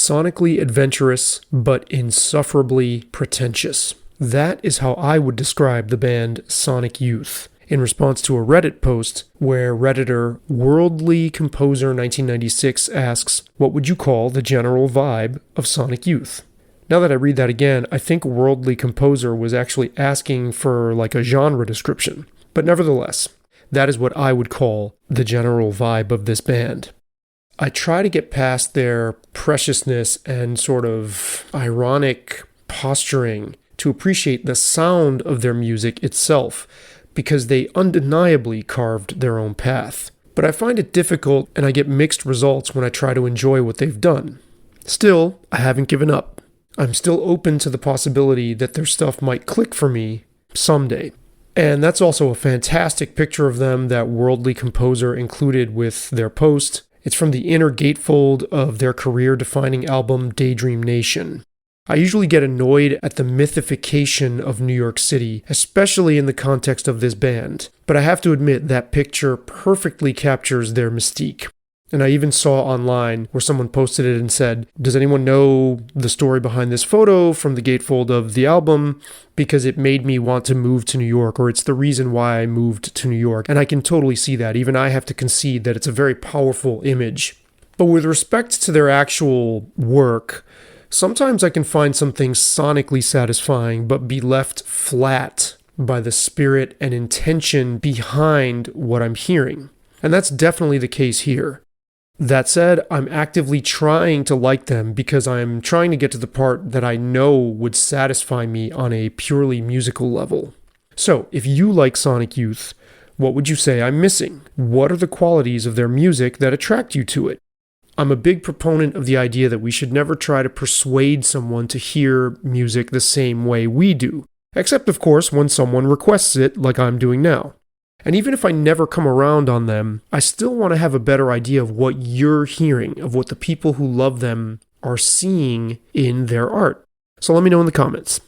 sonically adventurous, but insufferably pretentious. That is how I would describe the band Sonic Youth, in response to a Reddit post where Redditor Worldly Composer 1996 asks, what would you call the general vibe of Sonic Youth? Now that I read that again, I think Worldly Composer was actually asking for like a genre description. But nevertheless, that is what I would call the general vibe of this band. I try to get past their preciousness and sort of ironic posturing to appreciate the sound of their music itself, because they undeniably carved their own path. But I find it difficult and I get mixed results when I try to enjoy what they've done. Still, I haven't given up. I'm still open to the possibility that their stuff might click for me someday. And that's also a fantastic picture of them that Worldly Composer included with their post. It's from the inner gatefold of their career-defining album Daydream Nation. I usually get annoyed at the mythification of New York City, especially in the context of this band, but I have to admit that picture perfectly captures their mystique. And I even saw online where someone posted it and said, does anyone know the story behind this photo from the gatefold of the album? Because it made me want to move to New York, or it's the reason why I moved to New York. And I can totally see that. Even I have to concede that it's a very powerful image. But with respect to their actual work, sometimes I can find some things sonically satisfying, but be left flat by the spirit and intention behind what I'm hearing. And that's definitely the case here. That said, I'm actively trying to like them because I'm trying to get to the part that I know would satisfy me on a purely musical level. So, if you like Sonic Youth, what would you say I'm missing? What are the qualities of their music that attract you to it? I'm a big proponent of the idea that we should never try to persuade someone to hear music the same way we do, except of course when someone requests it like I'm doing now. And even if I never come around on them, I still want to have a better idea of what you're hearing, of what the people who love them are seeing in their art. So let me know in the comments.